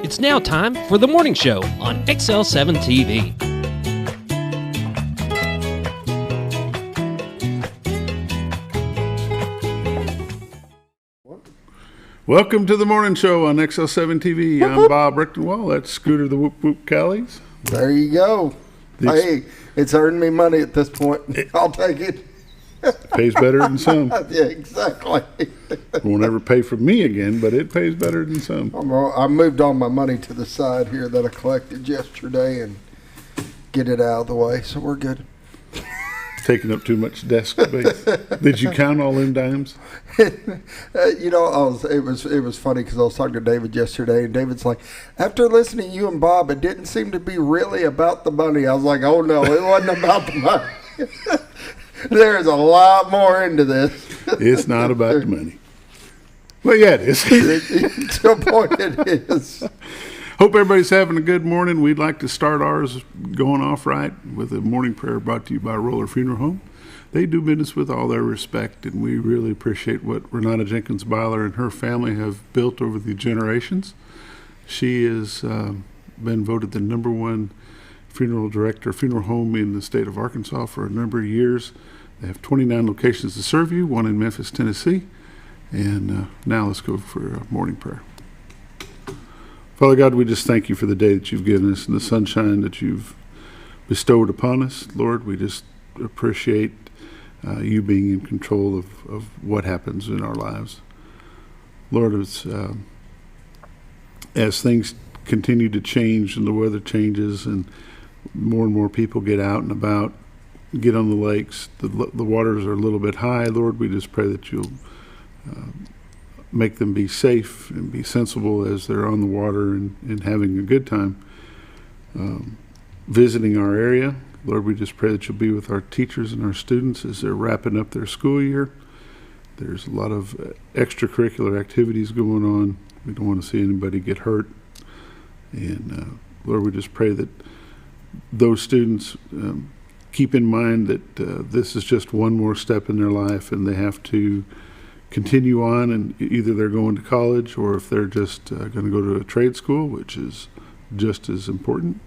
It's now time for the morning show on XL7-TV. Welcome to the morning show on XL7-TV. I'm Bob Richtenwall. That's Scooter the Whoop Whoop Callies. There you go. Hey, it's earned me money at this point. I'll take it. Pays better than some. Yeah, exactly. Won't ever pay for me again, but it pays better than some. I moved all my money to the side here that I collected yesterday and get it out of the way, so we're good. Taking up too much desk space. Did you count all them dimes? It was funny because I was talking to David yesterday, and David's like, after listening to you and Bob, it didn't seem to be really about the money. I was like, oh no, it wasn't about the money. There's a lot more into this. It's not about the money. Well, yeah, it is. To a point it is. Hope everybody's having a good morning. We'd like to start ours going off right with a morning prayer brought to you by Roller Funeral Home. They do business with all their respect, and we really appreciate what Renata Jenkins Byler and her family have built over the generations. She has been voted the #1 funeral director, funeral home in the state of Arkansas for a number of years. They have 29 locations to serve you, one in Memphis, Tennessee. And now let's go for a morning prayer. Father God, we just thank you for the day that you've given us and the sunshine that you've bestowed upon us. Lord, we just appreciate you being in control of what happens in our lives. Lord, as things continue to change and the weather changes and more people get out and about, get on the lakes, the waters are a little bit high. Lord, we just pray that you'll make them be safe and be sensible as they're on the water and having a good time visiting our area. Lord, we just pray that you'll be with our teachers and our students as they're wrapping up their school year. There's a lot of extracurricular activities going on. We don't want to see anybody get hurt. And Lord, we just pray that those students keep in mind that this is just one more step in their life, and they have to continue on, and either they're going to college or if they're just going to go to a trade school, which is just as important.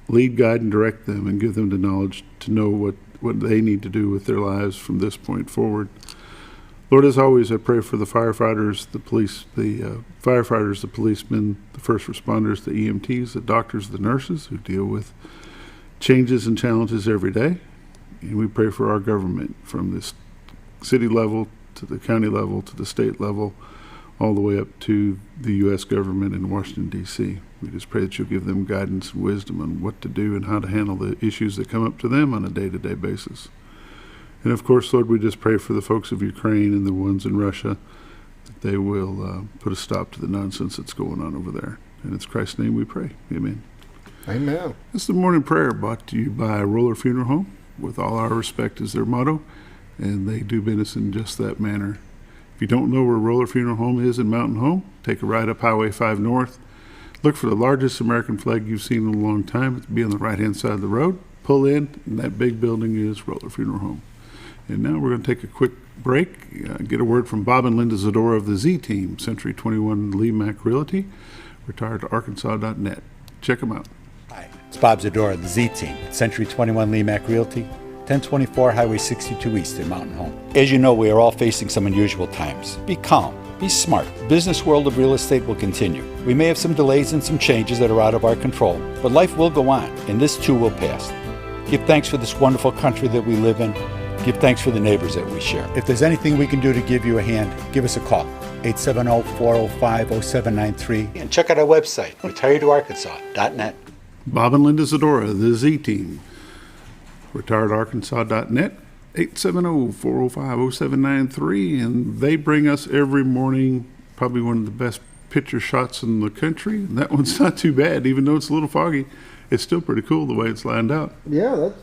Lead, guide, and direct them and give them the knowledge to know what they need to do with their lives from this point forward. Lord, as always, I pray for the firefighters, the police, the firefighters, the policemen, the first responders, the EMTs, the doctors, the nurses who deal with changes and challenges every day. And we pray for our government from this city level to the county level to the state level, all the way up to the U.S. government in Washington, D.C. We just pray that you'll give them guidance and wisdom on what to do and how to handle the issues that come up to them on a day-to-day basis. And of course, Lord, we just pray for the folks of Ukraine and the ones in Russia, that they will put a stop to the nonsense that's going on over there. And it's Christ's name we pray. Amen. Amen. This is the morning prayer brought to you by Roller Funeral Home. With all our respect is their motto, and they do business in just that manner. If you don't know where Roller Funeral Home is in Mountain Home, take a ride up Highway 5 North. Look for the largest American flag you've seen in a long time. It'll be on the right-hand side of the road. Pull in, and that big building is Roller Funeral Home. And now we're going to take a quick break, get a word from Bob and Linda Zadora of the Z-Team, Century 21 Lee Mack Realty, retired to Arkansas.net. Check them out. Hi, it's Bob Zadora of the Z-Team, Century 21 Lee Mack Realty, 1024 Highway 62 East in Mountain Home. As you know, we are all facing some unusual times. Be calm. Be smart. The business world of real estate will continue. We may have some delays and some changes that are out of our control, but life will go on, and this too will pass. Give thanks for this wonderful country that we live in. Give thanks for the neighbors that we share. If there's anything we can do to give you a hand, give us a call. 870-405-0793. And check out our website, retiredtoarkansas.net. Bob and Linda Zadora, the Z-Team, retiredtoarkansas.net, 870-405-0793. And they bring us every morning probably one of the best picture shots in the country. And that one's not too bad, even though it's a little foggy. It's still pretty cool the way it's lined out. Yeah, that's...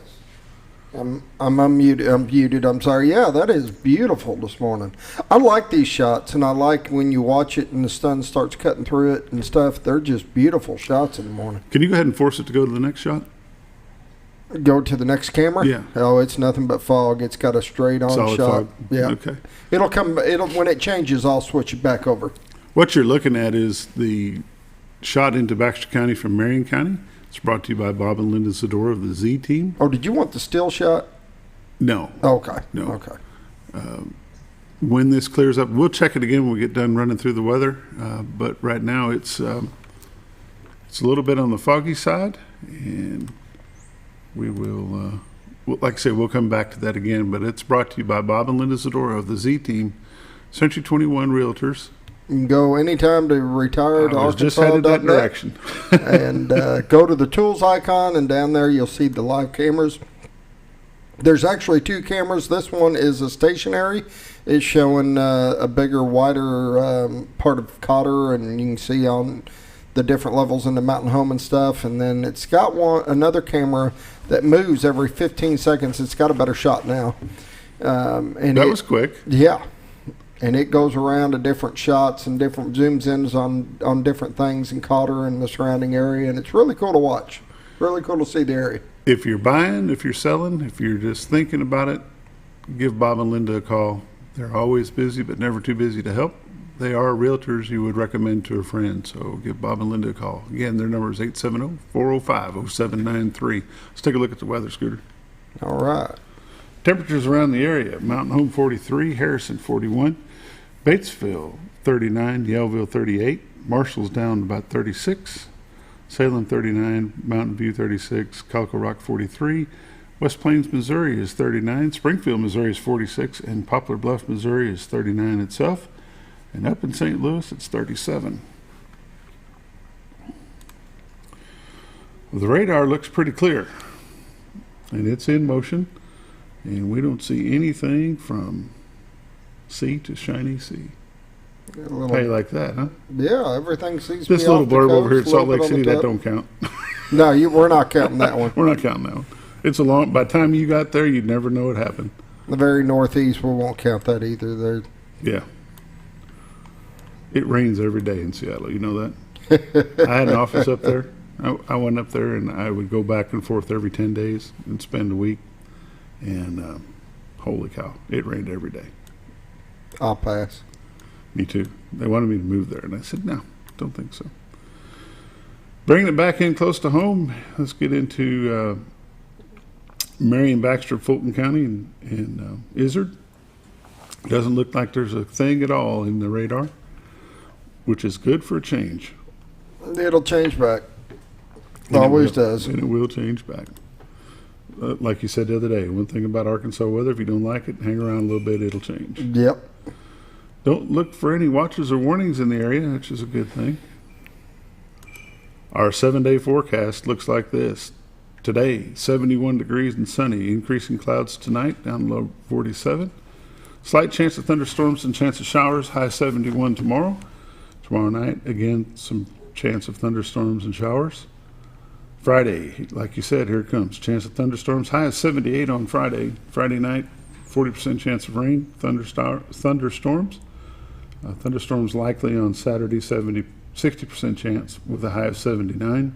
I'm unmuted. I'm sorry. Yeah, that is beautiful this morning. I like these shots, and I like when you watch it and the sun starts cutting through it and stuff. They're just beautiful shots in the morning. Can you go ahead and force it to go to the next shot? Go to the next camera? Yeah. Oh, it's nothing but fog. It's got a straight on solid shot. fog. Yeah. Okay. When it changes, I'll switch it back over. What you're looking at is the shot into Baxter County from Marion County. It's brought to you by Bob and Linda Zadora of the Z Team. Oh, did you want the still shot? No. Okay. No. Okay. When this clears up, we'll check it again when we get done running through the weather. But right now it's a little bit on the foggy side, and we will, like I said, we'll come back to that again. But it's brought to you by Bob and Linda Zadora of the Z Team, Century 21 Realtors. You can go anytime to retire to I was just headed that direction. And go to the tools icon, and down there you'll see the live cameras. There's actually 2 cameras. This one is a stationary. It's showing a bigger, wider part of Cotter, and you can see on the different levels in the mountain home and stuff. And then it's got another camera that moves every 15 seconds. It's got a better shot now. And that was quick. Yeah. And it goes around to different shots and different zooms in on different things in Cotter and the surrounding area. And it's really cool to watch. Really cool to see the area. If you're buying, if you're selling, if you're just thinking about it, give Bob and Linda a call. They're always busy, but never too busy to help. They are realtors you would recommend to a friend, so give Bob and Linda a call. Again, their number is 870-405-0793. Let's take a look at the weather, Scooter. All right. Temperatures around the area: Mountain Home 43, Harrison 41, Batesville 39, Yellville 38, Marshall's down about 36, Salem 39, Mountain View 36, Calico Rock 43, West Plains, Missouri is 39, Springfield, Missouri is 46, and Poplar Bluff, Missouri is 39 itself. And up in St. Louis, it's 37. Well, the radar looks pretty clear, and it's in motion, and we don't see anything from sea to shiny sea. How you like that, huh? Yeah, everything seems to be This little off the blurb coast, over here at a little Salt Lake bit on City, the that top. don't count. No, we're not counting that one. We're not counting that one. It's a long, by the time you got there, you'd never know what happened. The very northeast, we won't count that either. Yeah. It rains every day in Seattle, you know that? I had an office up there. I went up there, and I would go back and forth every 10 days and spend a week. And holy cow, it rained every day. I'll pass. Me too. They wanted me to move there, and I said, no, don't think so. Bringing it back in close to home, let's get into Marion, Baxter, Fulton County, and Izzard. Doesn't look like there's a thing at all in the radar, which is good for a change. It'll change back. And Always it will, does. And it will change back. Like you said the other day, one thing about Arkansas weather, if you don't like it, hang around a little bit, it'll change. Yep. Don't look for any watches or warnings in the area, which is a good thing. Our 7-day forecast looks like this. Today, 71 degrees and sunny, increasing clouds tonight, down low 47. Slight chance of thunderstorms and chance of showers, high 71 tomorrow. Tomorrow night, again, some chance of thunderstorms and showers. Friday, like you said, here it comes. Chance of thunderstorms, high of 78 on Friday. Friday night, 40% chance of rain, thunderstorms. Thunderstorms likely on Saturday, 60% chance with a high of 79.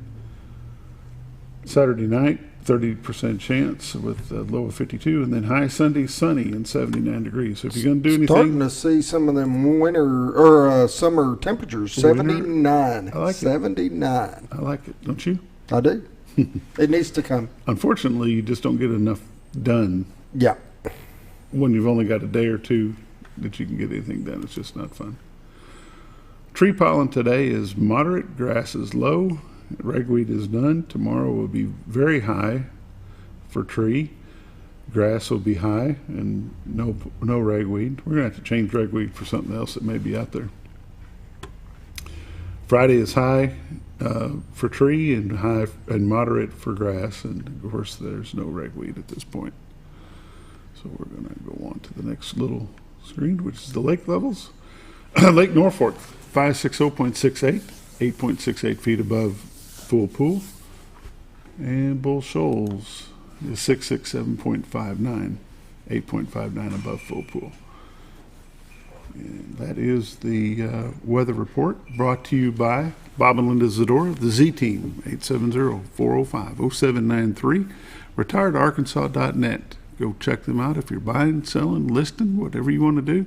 Saturday night, 30% chance with a low of 52, and then high Sunday, sunny and 79 degrees. So if you're going to do anything, Starting to see some of them winter or summer temperatures. 79. I like it. 79. I like it, don't you? I do. It needs to come. Unfortunately, you just don't get enough done Yeah. when you've only got a day or two that you can get anything done. It's just not fun. Tree pollen today is moderate, grass is low, ragweed is none. Tomorrow will be very high for tree. Grass will be high and no ragweed. We're going to have to change ragweed for something else that may be out there. Friday is high for tree and high and moderate for grass, and of course there's no ragweed at this point. So we're going to go on to the next little screen, which is the lake levels. Lake Norfolk, 560.68, 8.68 feet above full pool. And Bull Shoals is 667.59, 8.59 above full pool. And that is the weather report brought to you by Bob and Linda Zadora, the Z Team, 870-405-0793, retiredarkansas.net. Go check them out if you're buying, selling, listing, whatever you want to do.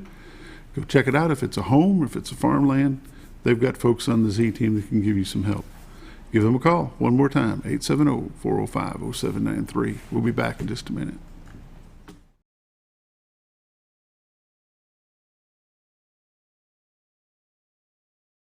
Go check it out. If it's a home, if it's a farmland, they've got folks on the Z team that can give you some help. Give them a call one more time, 870-405-0793. We'll be back in just a minute.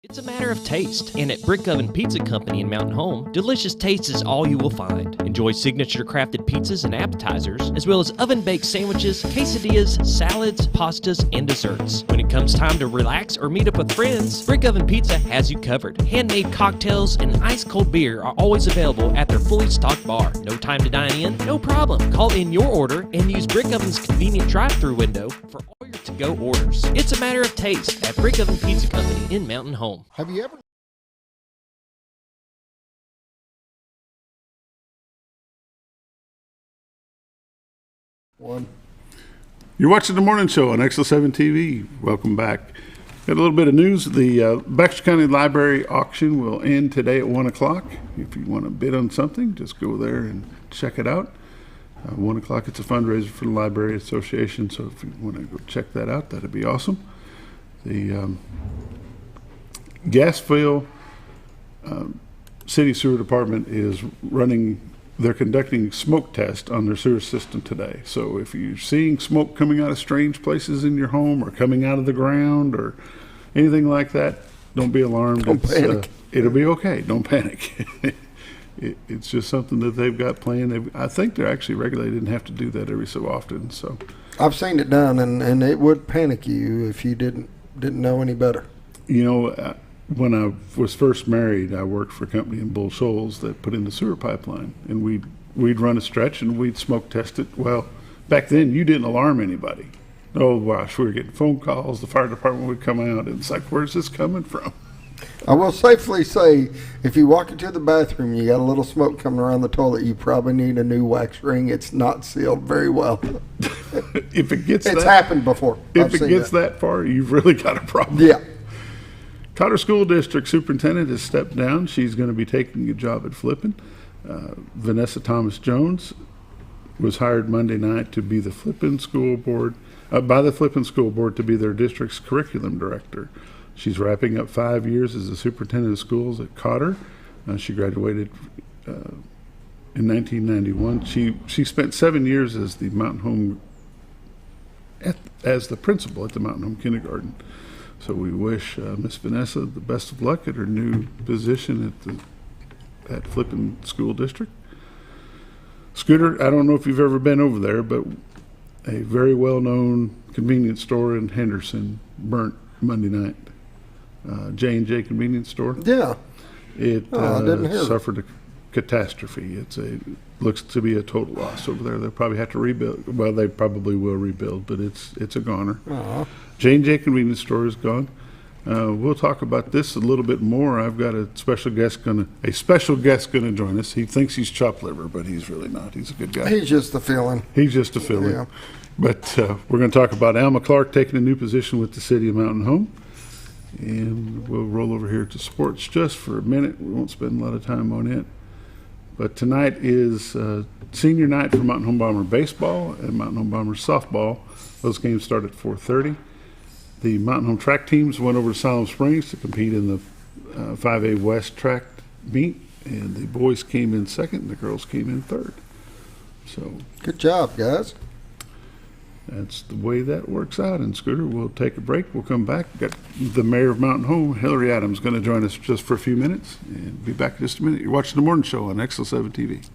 It's a matter of taste, and at Brick Oven Pizza Company in Mountain Home, delicious taste is all you will find. Enjoy signature crafted pizzas and appetizers, as well as oven-baked sandwiches, quesadillas, salads, pastas, and desserts. When it comes time to relax or meet up with friends, Brick Oven Pizza has you covered. Handmade cocktails and ice-cold beer are always available at their fully stocked bar. No time to dine in? No problem. Call in your order and use Brick Oven's convenient drive-thru window for all your to-go orders. It's a matter of taste at Brick Oven Pizza Company in Mountain Home. Have you ever? One. You're watching the morning show on XL7-TV. Welcome back. Got a little bit of news. The Bachelor County Library auction will end today at 1 o'clock. If you want to bid on something, just go there and check it out. 1 o'clock, it's a fundraiser for the Library Association, so if you want to go check that out, that'd be awesome. The Gasville City Sewer Department is they're conducting smoke tests on their sewer system today. So if you're seeing smoke coming out of strange places in your home or coming out of the ground or anything like that, don't be alarmed. Don't panic. It'll be okay. Don't panic. It's just something that they've got planned. I think they're actually regulated and have to do that every so often. So I've seen it done, and it would panic you if you didn't know any better. You know, when I was first married, I worked for a company in Bull Shoals that put in the sewer pipeline, and we'd run a stretch and we'd smoke test it. Well, back then you didn't alarm anybody. Oh gosh, we were getting phone calls. The fire department would come out, and it's like, where's this coming from? I will safely say, if you walk into the bathroom, you got a little smoke coming around the toilet, you probably need a new wax ring. It's not sealed very well. If it gets it's happened before. If it gets that far, you've really got a problem. Yeah. Cotter School District Superintendent has stepped down. She's going to be taking a job at Flippin. Vanessa Thomas Jones was hired Monday night to be the Flippin School Board, by the Flippin School Board to be their district's curriculum director. She's wrapping up 5 years as the superintendent of schools at Cotter. She graduated in 1991. She spent 7 years as the Mountain Home as the principal at the Mountain Home Kindergarten. So we wish Miss Vanessa the best of luck at her new position at Flippin School District. Scooter, I don't know if you've ever been over there, but a very well-known convenience store in Henderson burnt Monday night. J&J convenience store. Yeah. It I didn't hear suffered a catastrophe. Looks to be a total loss over there. They'll probably have to rebuild. Well, they probably will rebuild, but it's a goner. J&J convenience store is gone. We'll talk about this a little bit more. I've got a special guest gonna join us. He thinks he's chopped liver, but he's really not. He's a good guy. He's just a fill-in. He's just a fill-in. Yeah. But we're going to talk about Alma Clark taking a new position with the City of Mountain Home. And we'll roll over here to sports just for a minute. We won't spend a lot of time on it. But tonight is senior night for Mountain Home Bomber baseball and Mountain Home Bomber softball. Those games start at 4:30. The Mountain Home track teams went over to Siloam Springs to compete in the 5A West track meet, and the boys came in second and the girls came in third. So good job, guys. That's the way that works out. And Scooter, we'll take a break. We'll come back. We've got the mayor of Mountain Home, Hillary Adams, going to join us just for a few minutes, and be back in just a minute. You're watching the morning show on XL7-TV.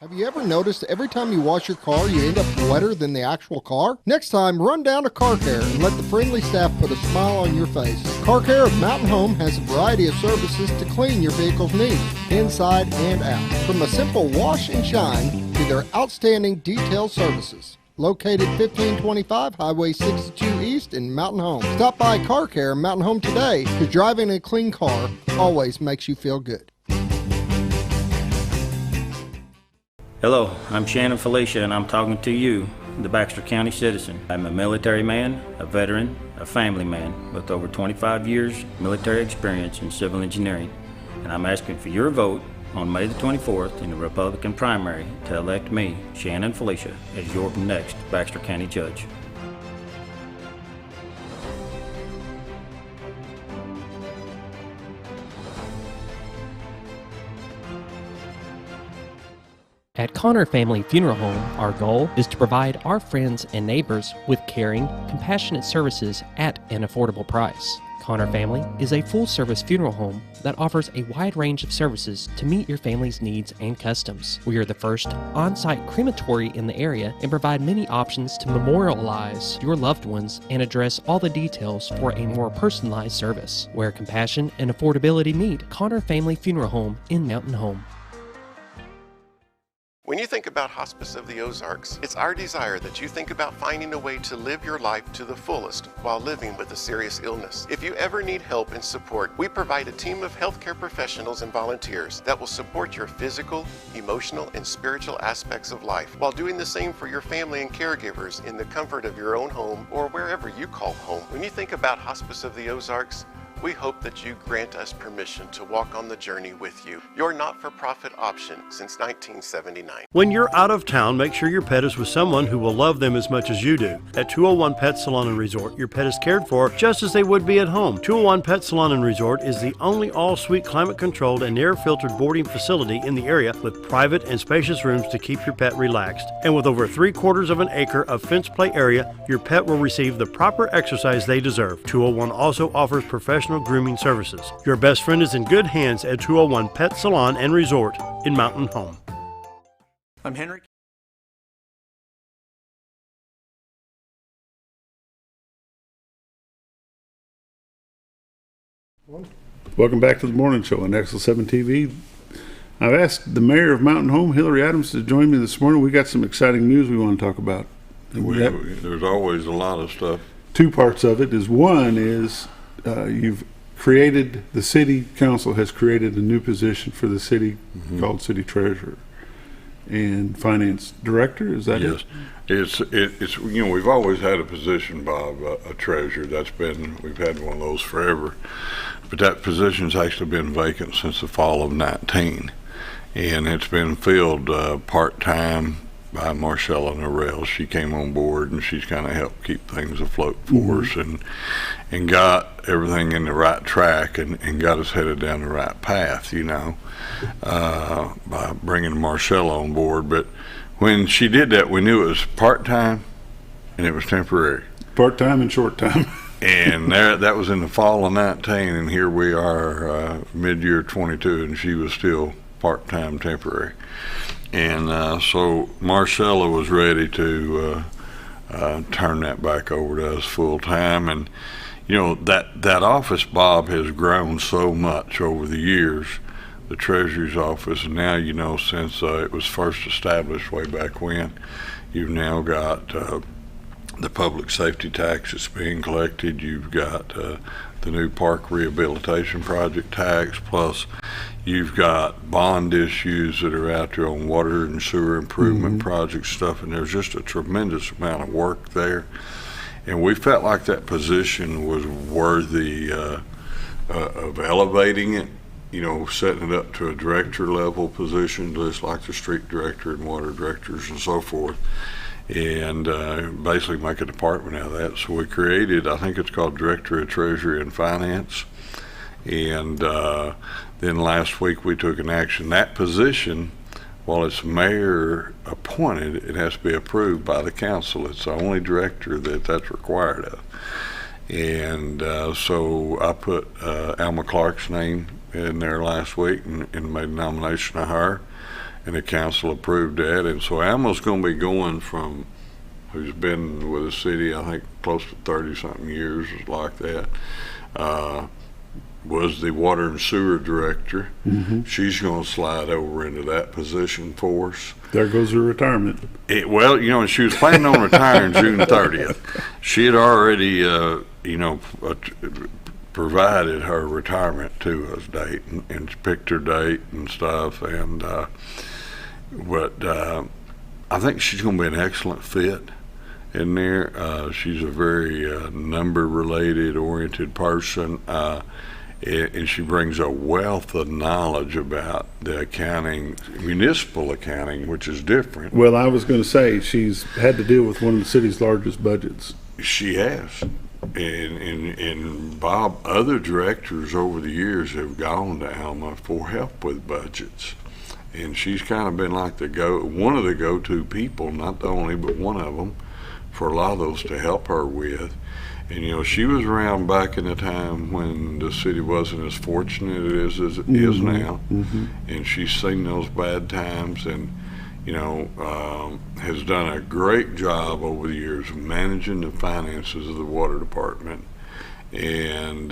Have you ever noticed every time you wash your car, you end up wetter than the actual car? Next time, run down to Car Care and let the friendly staff put a smile on your face. Car Care of Mountain Home has a variety of services to clean your vehicle's needs, inside and out. From a simple wash and shine to their outstanding detailed services. Located 1525 Highway 62 East in Mountain Home. Stop by Car Care Mountain Home today, because driving a clean car always makes you feel good. Hello, I'm Shannon Felicia, and I'm talking to you, the Baxter County citizen. I'm a military man, a veteran, a family man with over 25 years military experience in civil engineering, and I'm asking for your vote on May the 24th in the Republican primary to elect me, Shannon Felicia, as your next Baxter County Judge. At Connor Family Funeral Home, our goal is to provide our friends and neighbors with caring, compassionate services at an affordable price. Connor Family is a full-service funeral home that offers a wide range of services to meet your family's needs and customs. We are the first on-site crematory in the area and provide many options to memorialize your loved ones and address all the details for a more personalized service. Where compassion and affordability meet, Connor Family Funeral Home in Mountain Home. When you think about Hospice of the Ozarks, it's our desire that you think about finding a way to live your life to the fullest while living with a serious illness. If you ever need help and support, we provide a team of healthcare professionals and volunteers that will support your physical, emotional, and spiritual aspects of life while doing the same for your family and caregivers in the comfort of your own home or wherever you call home. When you think about Hospice of the Ozarks, we hope that you grant us permission to walk on the journey with you. Your not-for-profit option since 1979. When you're out of town, make sure your pet is with someone who will love them as much as you do. At 201 Pet Salon and Resort, your pet is cared for just as they would be at home. 201 Pet Salon and Resort is the only all-suite climate-controlled and air-filtered boarding facility in the area with private and spacious rooms to keep your pet relaxed. And with over 3/4 of an acre of fenced play area, your pet will receive the proper exercise they deserve. 201 also offers professional grooming services. Your best friend is in good hands at 201 Pet Salon and Resort in Mountain Home. I'm Henry. Welcome back to the morning show on XL7-TV. I've asked the mayor of Mountain Home, Hillary Adams, to join me this morning. We got some exciting news we want to talk about. There's always a lot of stuff. Two parts of it is one is you've created, the city council has created a new position for the city called city treasurer and finance director. Is that it? Yes, it's we've always had a position, Bob, a treasurer. We've had one of those forever, but that position's actually been vacant since the fall of 19, and it's been filled part-time by Marcella Norrell. She came on board and she's kind of helped keep things afloat for us and got everything in the right track and got us headed down the right path, by bringing Marcella on board. But when she did that, we knew it was part-time and it was temporary. Part-time and short-time. And that was in the fall of 19, and here we are mid-year 22, and she was still part-time temporary. And so Marcella was ready to turn that back over to us full-time. And that office, Bob, has grown so much over the years, the Treasury's office. And now, since it was first established way back when, you've now got the public safety tax that's being collected. You've got the new park rehabilitation project tax, plus you've got bond issues that are out there on water and sewer improvement project stuff, and there's just a tremendous amount of work there. And we felt like that position was worthy of elevating it, setting it up to a director level position, just like the street director and water directors and so forth, and basically make a department out of that. So we created, I think it's called Director of Treasury and Finance, and then last week we took an action. That position, while it's mayor appointed, it has to be approved by the council. It's the only director that's required of. And so I put Alma Clark's name in there last week and made a nomination of her, and the council approved that. And so Alma's going to be going from, who's been with the city, I think close to 30-something years, like that, was the water and sewer director. She's going to slide over into that position for us. There goes her retirement. And she was planning on retiring June 30th. She had already, provided her retirement to us date and picked her date and stuff. And but I think she's going to be an excellent fit in there. She's a very number-related oriented person. and she brings a wealth of knowledge about the accounting, municipal accounting, which is different. Well, I was going to say she's had to deal with one of the city's largest budgets. She has. And Bob, other directors over the years have gone to Alma for help with budgets. And she's kind of been like one of the go-to people, not the only, but one of them, for a lot of those to help her with. And, you know, she was around back in the time when the city wasn't as fortunate as it is now. And she's seen those bad times and, you know, has done a great job over the years of managing the finances of the water department. And,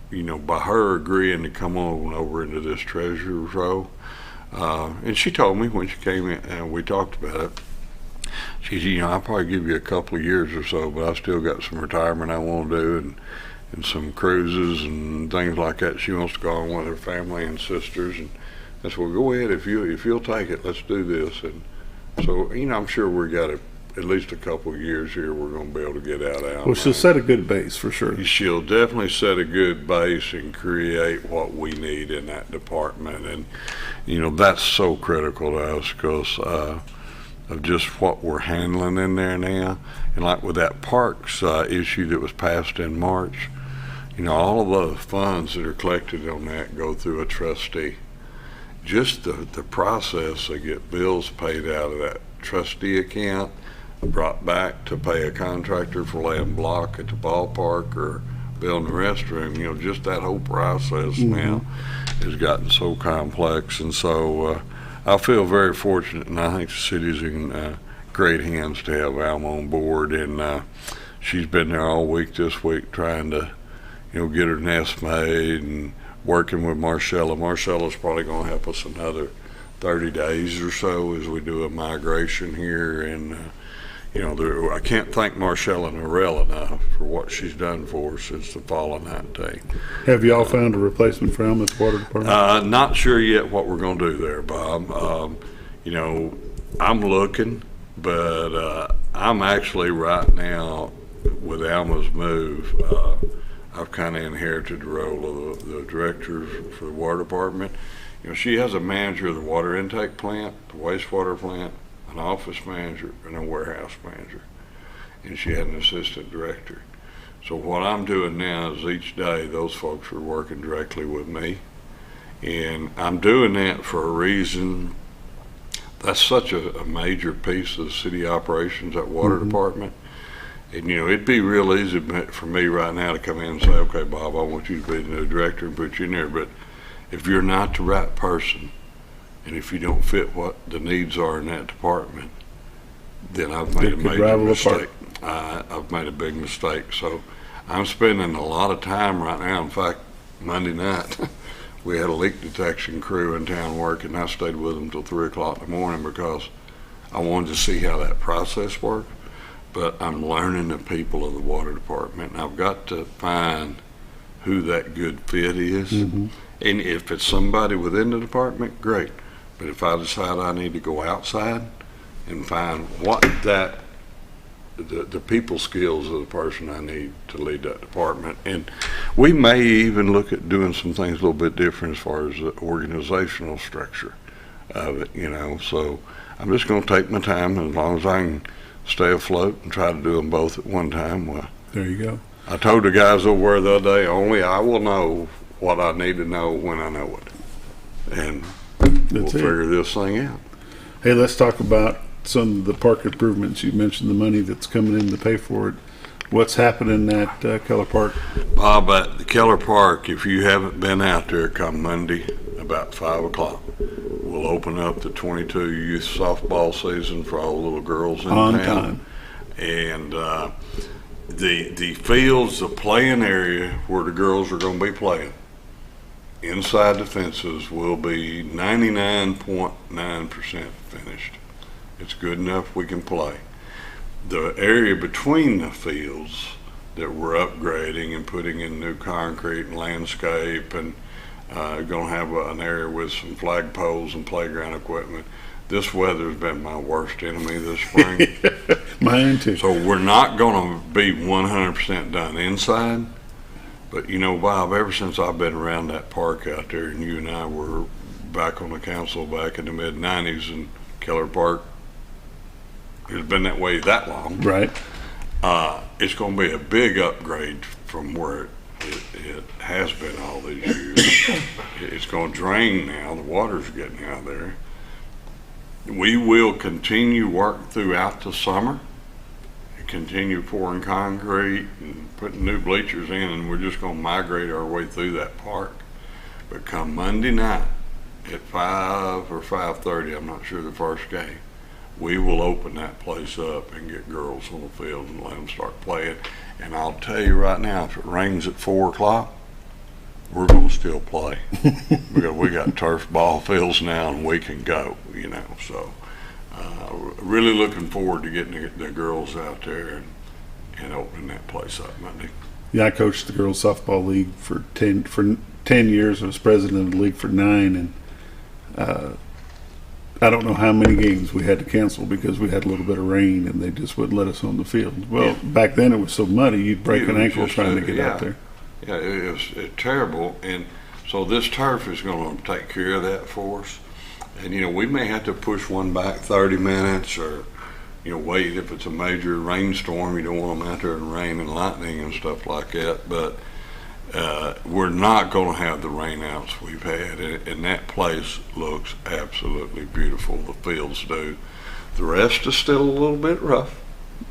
you know, by her agreeing to come on over into this treasurer's role, and she told me when she came in and we talked about it, she said, you know, I'll probably give you a couple of years or so, but I still got some retirement I want to do and some cruises and things like that. She wants to go on with her family and sisters. And I said, well, go ahead. If you'll take it, let's do this. And so, you know, I'm sure we got at least a couple of years here we're going to be able to get out of. Well, she'll set a good base for sure. She'll definitely set a good base and create what we need in that department. And, you know, that's so critical to us because of just what we're handling in there now. And like with that parks issue that was passed in March, you know, all of the funds that are collected on that go through a trustee. Just the process to get bills paid out of that trustee account, brought back to pay a contractor for laying block at the ballpark or building a restroom, you know, just that whole process now has gotten so complex. And so I feel very fortunate, and I think the city's in great hands to have Alma on board. And she's been there all week this week trying to, you know, get her nest made and working with Marcella. Marcella's probably going to help us another 30 days or so as we do a migration here. And, you know, I can't thank Marcella Norell enough for what she's done for us since the fall of 19. Have y'all found a replacement for Alma's water department? Not sure yet what we're going to do there, Bob. You know, I'm looking, but I'm actually right now with Alma's move. I've kind of inherited the role of the director for the water department. You know, she has a manager of the water intake plant, the wastewater plant, an office manager, and a warehouse manager. And she had an assistant director. So what I'm doing now is each day those folks are working directly with me. And I'm doing that for a reason. That's such a major piece of the city operations, that water department. And, you know, it'd be real easy for me right now to come in and say, okay, Bob, I want you to be the new director and put you in there. But if you're not the right person, and if you don't fit what the needs are in that department, then I've made a major mistake. I've made a big mistake. So I'm spending a lot of time right now. In fact, Monday night, we had a leak detection crew in town working. I stayed with them till 3 o'clock in the morning because I wanted to see how that process worked. But I'm learning the people of the water department, and I've got to find who that good fit is. And if it's somebody within the department, great. But if I decide I need to go outside and find what the people skills of the person I need to lead that department. And we may even look at doing some things a little bit different as far as the organizational structure of it, you know. So I'm just going to take my time, and as long as I can stay afloat and try to do them both at one time. Well, there you go. I told the guys over there the other day, only I will know what I need to know when I know it. And we'll figure this thing out. Hey, let's talk about some of the park improvements. You mentioned the money that's coming in to pay for it. What's happening at Keller Park? Bob, at the Keller Park, if you haven't been out there, come Monday about 5 o'clock. We'll open up the 22 youth softball season for all the little girls in on town. Time. And the fields, the playing area where the girls are going to be playing, inside the fences will be 99.9% finished. It's good enough we can play. The area between the fields that we're upgrading and putting in new concrete and landscape, and going to have an area with some flag poles and playground equipment. This weather's been my worst enemy this spring. Mine too. So we're not going to be 100% done inside, But you know, Bob, ever since I've been around that park out there, and you and I were back on the council back in the mid-90s, and Keller Park has been that way that long. Right. It's going to be a big upgrade from where it has been all these years. It's going to drain now. The water's getting out there. We will continue work throughout the summer, and continue pouring concrete and putting new bleachers in, and we're just going to migrate our way through that park. But come Monday night at 5 or 5:30, I'm not sure the first game, we will open that place up and get girls on the field and let them start playing. And I'll tell you right now, if it rains at 4 o'clock, we're going to still play. Because we got turf ball fields now and we can go, you know. So really looking forward to getting the girls out there and opening that place up Monday. Yeah, I coached the girls softball league for 10 years. I was president of the league for 9, and I don't know how many games we had to cancel because we had a little bit of rain and they just wouldn't let us on the field. Well, back then it was so muddy, you'd break an ankle trying to get out there. Yeah, it was terrible. And so this turf is going to take care of that for us. And, you know, we may have to push one back 30 minutes or, you know, wait if it's a major rainstorm. You don't want them out there in rain and lightning and stuff like that. But we're not going to have the rainouts we've had, and that place looks absolutely beautiful. The fields do. The rest is still a little bit rough.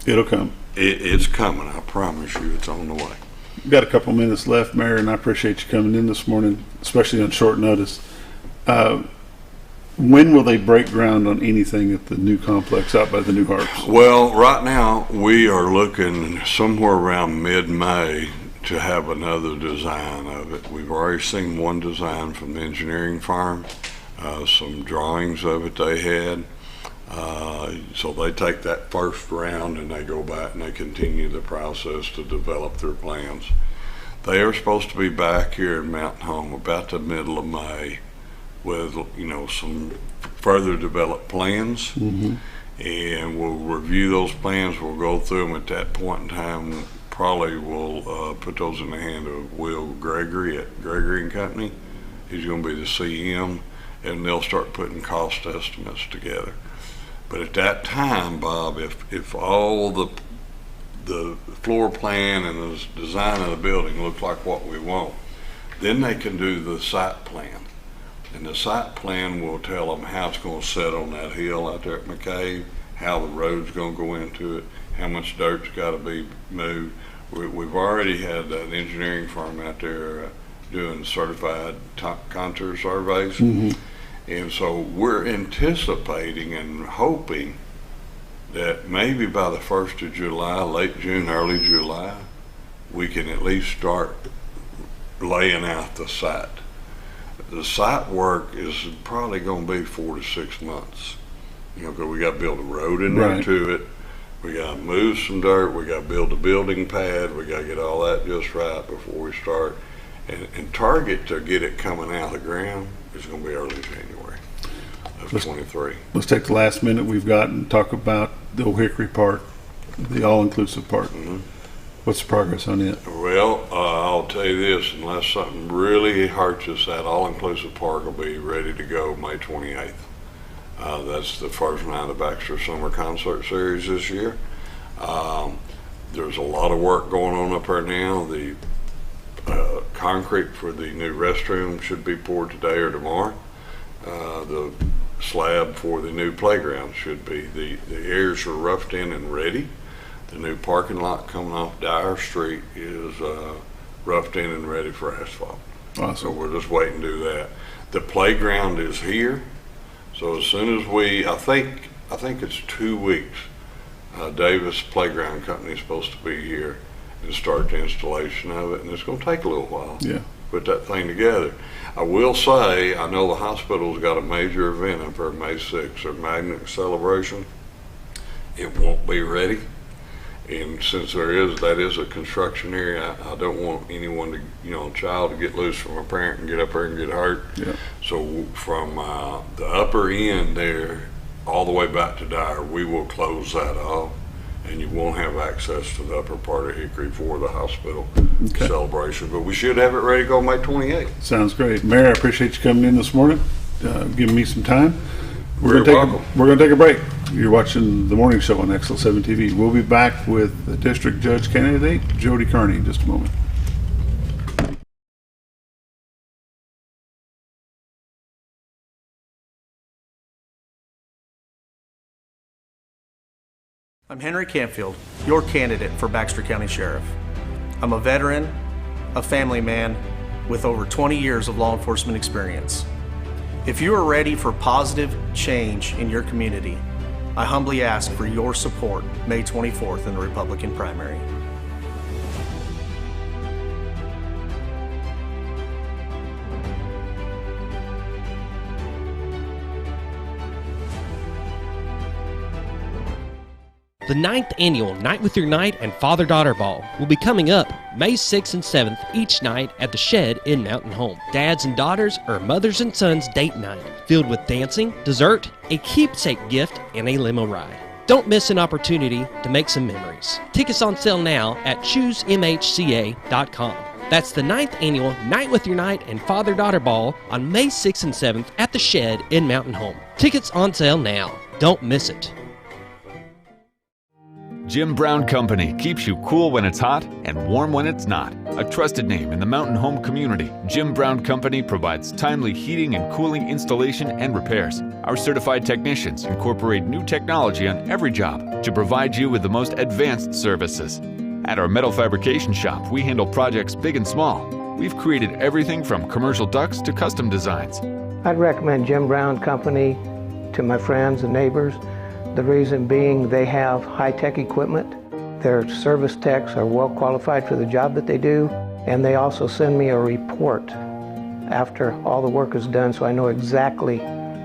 It'll come. It's coming. I promise you, it's on the way. We've got a couple minutes left, Mayor, and I appreciate you coming in this morning, especially on short notice. When will they break ground on anything at the new complex out by the new Harps? Well, right now we are looking somewhere around mid-May to have another design of it. We've already seen one design from the engineering firm, some drawings of it they had. So they take that first round and they go back and they continue the process to develop their plans. They are supposed to be back here in Mountain Home about the middle of May with, you know, some further developed plans. Mm-hmm. And we'll review those plans. We'll go through them at that point in time. Probably will put those in the hand of Will Gregory at Gregory and Company. He's going to be the CM, and they'll start putting cost estimates together. But at that time, Bob, if all the floor plan and the design of the building looks like what we want, then they can do the site plan. And the site plan will tell them how it's going to set on that hill out there at McCabe, how the road's going to go into it, how much dirt's got to be moved. We've already had an engineering firm out there doing certified contour surveys. Mm-hmm. And so we're anticipating and hoping that maybe by the 1st of July, late June, early July, we can at least start laying out the site. The site work is probably going to be 4 to 6 months. You know, because we got to build a road in there to it. We got to move some dirt. We got to build a building pad. We got to get all that just right before we start. And target to get it coming out of the ground is going to be early January of 23. Let's take the last minute we've got and talk about the Old Hickory Park, the all-inclusive park. Mm-hmm. What's the progress on it? Well, I'll tell you this, unless something really hurts us, that all-inclusive park will be ready to go May 28th. That's the first night of the Bachelor Summer Concert Series this year. There's a lot of work going on up there now. The concrete for the new restroom should be poured today or tomorrow. The slab for the new playground should be. The areas are roughed in and ready. The new parking lot coming off Dyer Street is roughed in and ready for asphalt. Awesome. So we're just waiting to do that. The playground is here. So as soon as I think it's 2 weeks, Davis Playground Company is supposed to be here and start the installation of it, and it's going to take a little while. Yeah. Put that thing together. I will say, I know the hospital's got a major event up there May 6th, their Magnet Celebration. It won't be ready. And since that is a construction area, I don't want anyone to, a child to get loose from a parent and get up there and get hurt. Yeah. So from the upper end there, all the way back to Dyer, we will close that off and you won't have access to the upper part of Hickory for the hospital celebration. But we should have it ready to go May 28th. Sounds great. Mayor, I appreciate you coming in this morning, giving me some time. We're going to take a break. You're watching the morning show on XL7-TV. We'll be back with the district judge candidate, Jodi Carney, in just a moment. I'm Henry Canfield, your candidate for Baxter County Sheriff. I'm a veteran, a family man, with over 20 years of law enforcement experience. If you are ready for positive change in your community, I humbly ask for your support May 24th in the Republican primary. The 9th annual Night with Your Knight and Father-Daughter Ball will be coming up May 6th and 7th each night at the Shed in Mountain Home. Dads and daughters or mothers and sons date night, filled with dancing, dessert, a keepsake gift, and a limo ride. Don't miss an opportunity to make some memories. Tickets on sale now at choosemhca.com. That's the 9th annual Night with Your Knight and Father-Daughter Ball on May 6th and 7th at the Shed in Mountain Home. Tickets on sale now. Don't miss it. Jim Brown Company keeps you cool when it's hot and warm when it's not. A trusted name in the mountain home community, Jim Brown Company provides timely heating and cooling installation and repairs. Our certified technicians incorporate new technology on every job to provide you with the most advanced services. At our metal fabrication shop, we handle projects big and small. We've created everything from commercial ducts to custom designs. I'd recommend Jim Brown Company to my friends and neighbors. The reason being they have high-tech equipment, their service techs are well qualified for the job that they do, and they also send me a report after all the work is done so I know exactly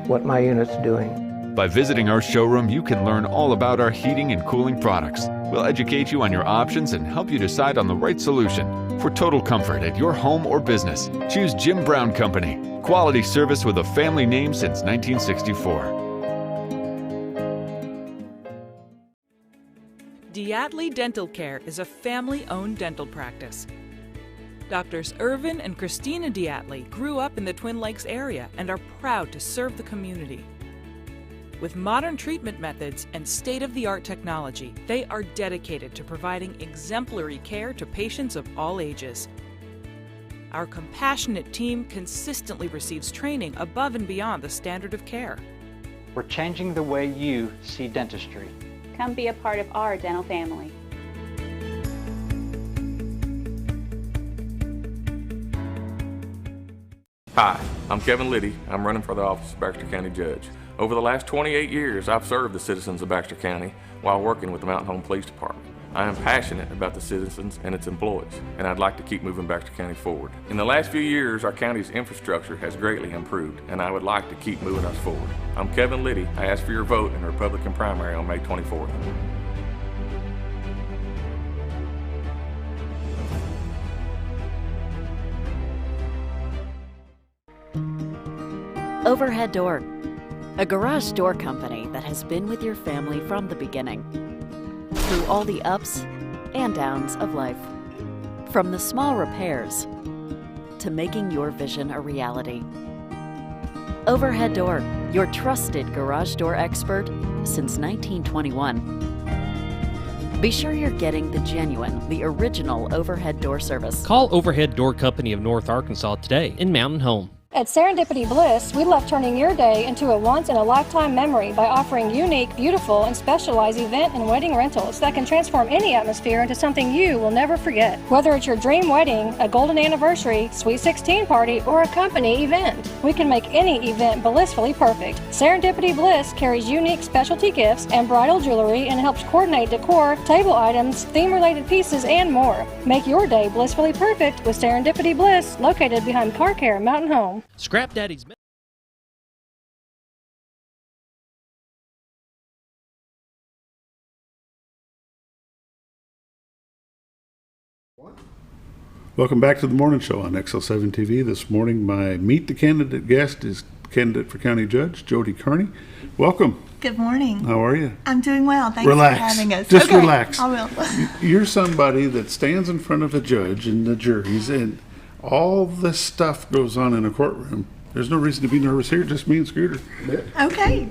what my unit's doing. By visiting our showroom, you can learn all about our heating and cooling products. We'll educate you on your options and help you decide on the right solution. For total comfort at your home or business, choose Jim Brown Company. Quality service with a family name since 1964. Diatley Dental Care is a family-owned dental practice. Doctors Irvin and Christina Diatley grew up in the Twin Lakes area and are proud to serve the community. With modern treatment methods and state-of-the-art technology, they are dedicated to providing exemplary care to patients of all ages. Our compassionate team consistently receives training above and beyond the standard of care. We're changing the way you see dentistry. Come be a part of our dental family. Hi, I'm Kevin Liddy. I'm running for the office of Baxter County Judge. Over the last 28 years, I've served the citizens of Baxter County while working with the Mountain Home Police Department. I am passionate about the citizens and its employees, and I'd like to keep moving Baxter County forward. In the last few years, our county's infrastructure has greatly improved, and I would like to keep moving us forward. I'm Kevin Liddy. I ask for your vote in the Republican primary on May 24th. Overhead Door, a garage door company that has been with your family from the beginning, through all the ups and downs of life. From the small repairs to making your vision a reality. Overhead Door, your trusted garage door expert since 1921. Be sure you're getting the genuine, the original overhead door service. Call Overhead Door Company of North Arkansas today in Mountain Home. At Serendipity Bliss, we love turning your day into a once-in-a-lifetime memory by offering unique, beautiful, and specialized event and wedding rentals that can transform any atmosphere into something you will never forget. Whether it's your dream wedding, a golden anniversary, sweet 16 party, or a company event, we can make any event blissfully perfect. Serendipity Bliss carries unique specialty gifts and bridal jewelry and helps coordinate decor, table items, theme-related pieces, and more. Make your day blissfully perfect with Serendipity Bliss, located behind Car Care Mountain Home. Scrap Daddy's. Welcome back to the morning show on XL7-TV. This morning, my Meet the Candidate guest is candidate for county judge, Jodi Carney. Welcome. Good morning. How are you? I'm doing well. Thanks Relax. for having us. Just okay, relax. I will. You're somebody that stands in front of a judge and the juries, and all this stuff goes on in a courtroom. There's no reason to be nervous here, just me and Scooter. Okay.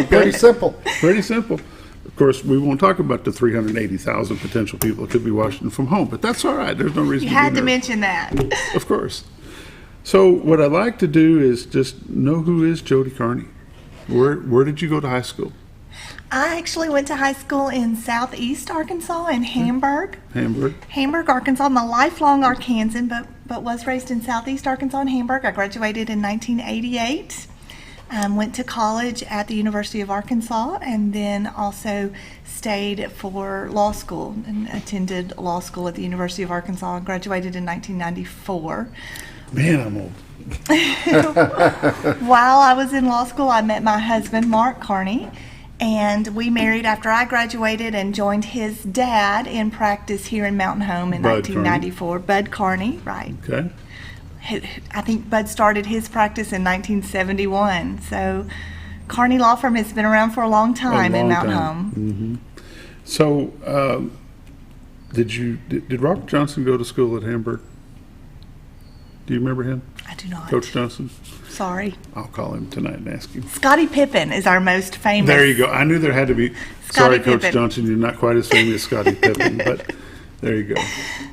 Pretty simple. Pretty simple. Of course, we won't talk about the 380,000 potential people that could be watching from home, but that's all right. There's no reason You to be had to nervous. mention that. Of course. So what I like to do is just know who is Jodi Carney. Where did you go to high school? I actually went to high school in southeast Arkansas in Hamburg, Arkansas. I'm a lifelong Arkansan, but was raised in southeast Arkansas in Hamburg. I graduated in 1988. Went to college at the University of Arkansas, and then also stayed for law school and attended law school at the University of Arkansas and graduated in 1994. Man, I'm old. While I was in law school, I met my husband, Mark Carney, and we married after I graduated and joined his dad in practice here in Mountain Home in 1994. Bud Carney, right. Okay. I think Bud started his practice in 1971. So Carney Law Firm has been around for a long time in Mountain Home. Mm-hmm. So did Robert Johnson go to school at Hamburg? Do you remember him? I do not. Coach Johnson? Sorry. I'll call him tonight and ask him. Scottie Pippen is our most famous. There you go. I knew there had to be. Scottie Sorry, Coach Pippen. Johnson, you're not quite as famous as Scottie Pippen, but there you go.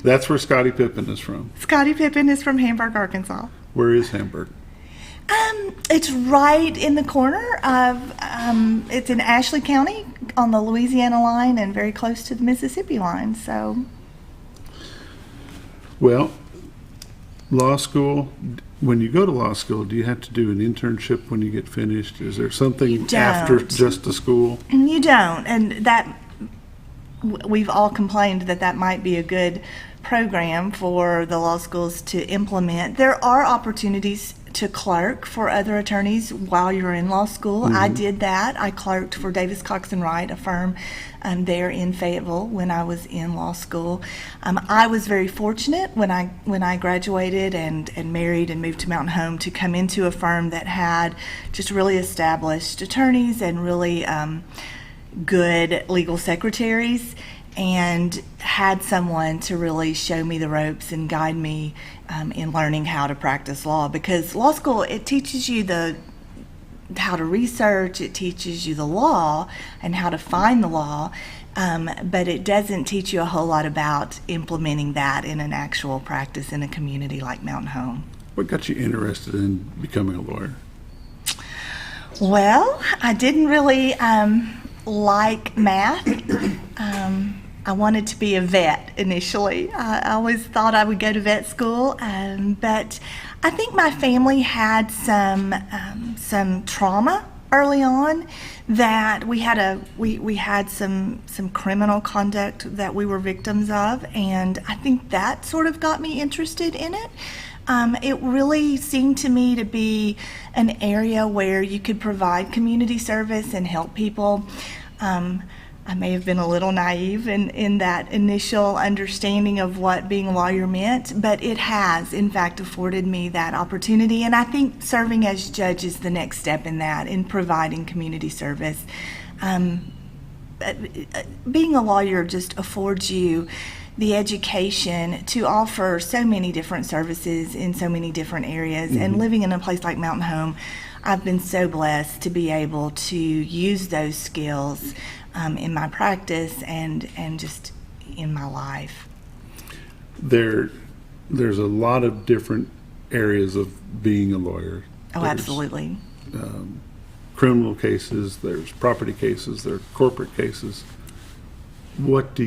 That's where Scottie Pippen is from. Scottie Pippen is from Hamburg, Arkansas. Where is Hamburg? It's right in the corner of, it's in Ashley County on the Louisiana line and very close to the Mississippi line. So, well, law school, when you go to law school, do you have to do an internship when you get finished? Is there something after just the school? You don't, and that we've all complained that might be a good program for the law schools to implement. There are opportunities to clerk for other attorneys while you're in law school. Mm-hmm. I did that. I clerked for Davis, Cox & Wright, a firm there in Fayetteville when I was in law school. I was very fortunate when I graduated and married and moved to Mountain Home to come into a firm that had just really established attorneys and really good legal secretaries, and had someone to really show me the ropes and guide me in learning how to practice law. Because law school, it teaches you how to research, it teaches you the law and how to find the law, but it doesn't teach you a whole lot about implementing that in an actual practice in a community like Mountain Home. What got you interested in becoming a lawyer? Well, I didn't really like math. I wanted to be a vet initially. I always thought I would go to vet school, but I think my family had some trauma early on, that we had some criminal conduct that we were victims of, and I think that sort of got me interested in it. It really seemed to me to be an area where you could provide community service and help people. I may have been a little naive in that initial understanding of what being a lawyer meant, but it has, in fact, afforded me that opportunity. And I think serving as judge is the next step in that, in providing community service. Being a lawyer just affords you the education to offer so many different services in so many different areas. Mm-hmm. And living in a place like Mountain Home, I've been so blessed to be able to use those skills in my practice and just in my life. There's a lot of different areas of being a lawyer. Oh, there's, absolutely. Criminal cases, there's property cases, there are corporate cases. What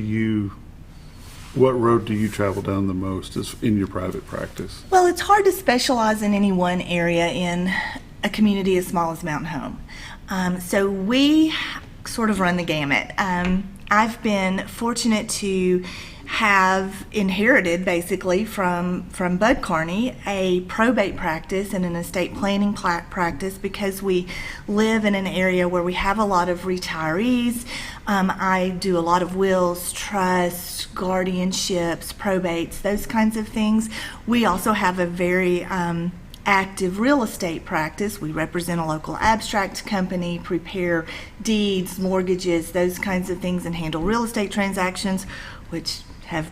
road do you travel down the most in your private practice? Well, it's hard to specialize in any one area in a community as small as Mountain Home. So we sort of run the gamut. I've been fortunate to have inherited basically from Bud Carney a probate practice and an estate planning practice because we live in an area where we have a lot of retirees. I do a lot of wills, trusts, guardianships, probates, those kinds of things. We also have a very active real estate practice. We represent a local abstract company, prepare deeds, mortgages, those kinds of things, and handle real estate transactions, which have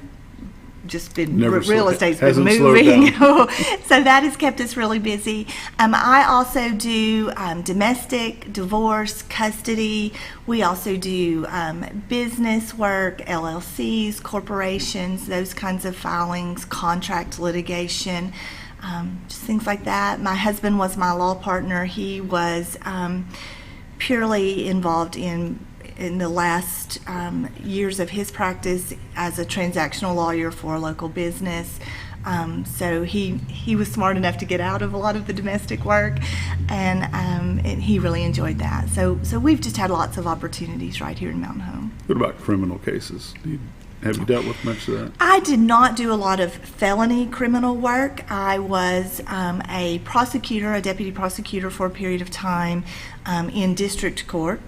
just been, real estate's been moving. So that has kept us really busy. I also do domestic, divorce, custody. We also do business work, LLCs, corporations, those kinds of filings, contract litigation, just things like that. My husband was my law partner. He was purely involved in the last years of his practice as a transactional lawyer for a local business. So he was smart enough to get out of a lot of the domestic work, and he really enjoyed that. So we've just had lots of opportunities right here in Mountain Home. What about criminal cases? Have you dealt with much of that? I did not do a lot of felony criminal work. I was a prosecutor, a deputy prosecutor for a period of time in district court.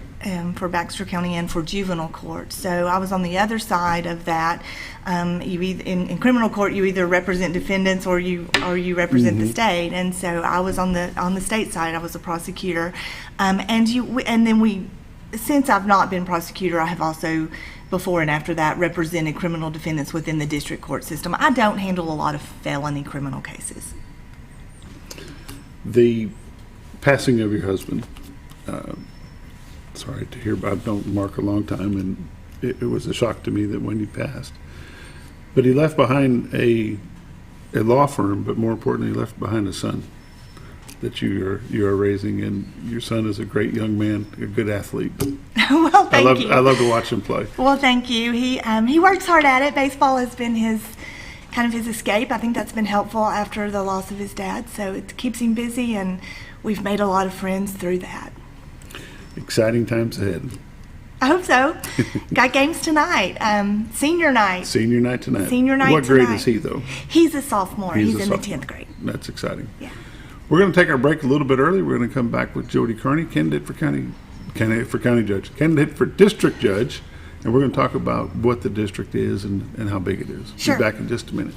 For Baxter County and for juvenile court. So I was on the other side of that. In criminal court, you either represent defendants or you represent the state. And so I was on the state side. I was a prosecutor, since I've not been prosecutor, I have also, before and after that, represented criminal defendants within the district court system. I don't handle a lot of felony criminal cases. The passing of your husband. Sorry to hear, but I've known Mark a long time, and it was a shock to me that when he passed. But he left behind a law firm, but more importantly, he left behind a son that you are raising, and your son is a great young man, a good athlete. Well, thank you. I love to watch him play. Well, thank you. He works hard at it. Baseball has been his escape. I think that's been helpful after the loss of his dad, so it keeps him busy, and we've made a lot of friends through that. Exciting times ahead. I hope so. Got games tonight. Senior night. Senior night tonight. Senior night What tonight. grade is he, though? He's a sophomore. He's in the 10th grade. That's exciting. Yeah. We're going to take our break a little bit early. We're going to come back with Jodi Carney, candidate for county judge, candidate for district judge, and we're going to talk about what the district is and how big it is. Sure. Be back in just a minute.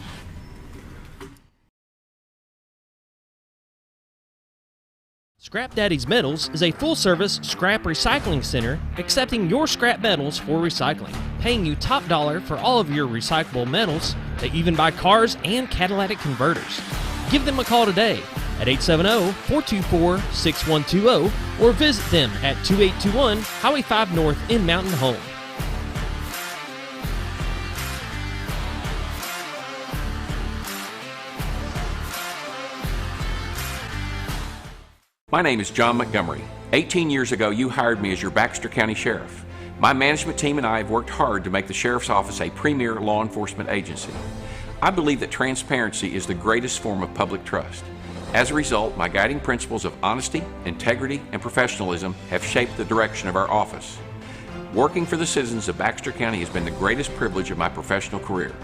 Scrap Daddy's Metals is a full-service scrap recycling center accepting your scrap metals for recycling, paying you top dollar for all of your recyclable metals. They even buy cars and catalytic converters. Give them a call today at 870-424-6120 or visit them at 2821 Highway 5 North in Mountain Home. My name is John Montgomery. 18 years ago, you hired me as your Baxter County Sheriff. My management team and I have worked hard to make the Sheriff's Office a premier law enforcement agency. I believe that transparency is the greatest form of public trust. As a result, my guiding principles of honesty, integrity, and professionalism have shaped the direction of our office. Working for the citizens of Baxter County has been the greatest privilege of my professional career.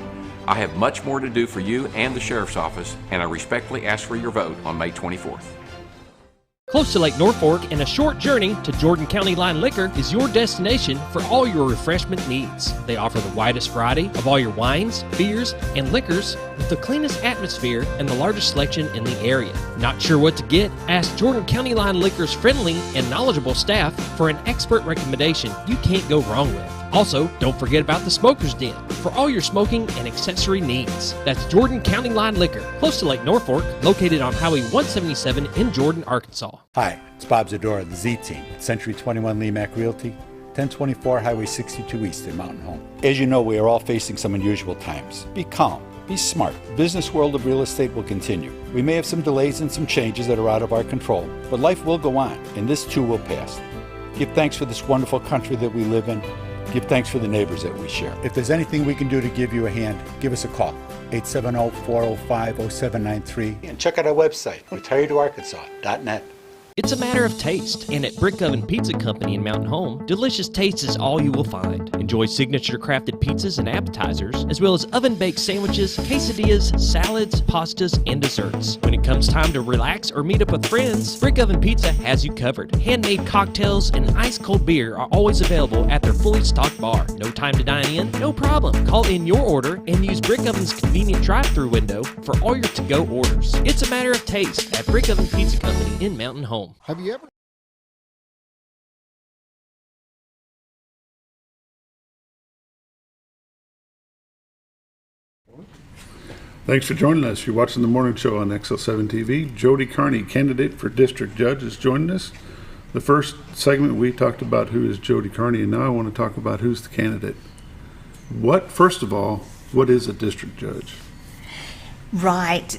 I have much more to do for you and the Sheriff's Office, and I respectfully ask for your vote on May 24th. Close to Lake Norfolk and a short journey to Jordan County Line Liquor is your destination for all your refreshment needs. They offer the widest variety of all your wines, beers, and liquors with the cleanest atmosphere and the largest selection in the area. Not sure what to get? Ask Jordan County Line Liquor's friendly and knowledgeable staff for an expert recommendation you can't go wrong with. Also, don't forget about the Smoker's Den for all your smoking and accessory needs. That's Jordan County Line Liquor, close to Lake Norfolk, located on Highway 177 in Jordan, Arkansas. Hi, it's Bob Zadora, the Z-Team at Century 21 Lemac Realty, 1024 Highway 62 East in Mountain Home. As you know, we are all facing some unusual times. Be calm. Be smart. The business world of real estate will continue. We may have some delays and some changes that are out of our control, but life will go on, and this too will pass. Give thanks for this wonderful country that we live in. Give thanks for the neighbors that we share. If there's anything we can do to give you a hand, give us a call, 870-405-0793. And check out our website, retiredtoarkansas.net. It's a matter of taste, and at Brick Oven Pizza Company in Mountain Home, delicious taste is all you will find. Enjoy signature crafted pizzas and appetizers, as well as oven-baked sandwiches, quesadillas, salads, pastas, and desserts. When it comes time to relax or meet up with friends, Brick Oven Pizza has you covered. Handmade cocktails and ice-cold beer are always available at their fully stocked bar. No time to dine in? No problem. Call in your order and use Brick Oven's convenient drive-thru window for all your to-go orders. It's a matter of taste at Brick Oven Pizza Company in Mountain Home. Have you ever? Thanks for joining us. You're watching the morning show on XL7-TV. Jodi Carney, candidate for district judge, is joining us. The first segment we talked about who is Jodi Carney, and now I want to talk about who's the candidate. First of all, what is a district judge? Right.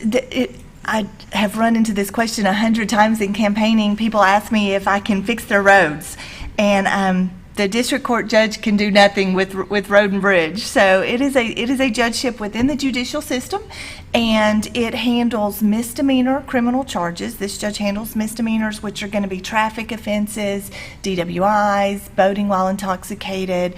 I have run into this question 100 times in campaigning. People ask me if I can fix their roads, and the district court judge can do nothing with road and bridge. So it is a judgeship within the judicial system, and it handles misdemeanor criminal charges. This judge handles misdemeanors, which are going to be traffic offenses, DWIs, boating while intoxicated,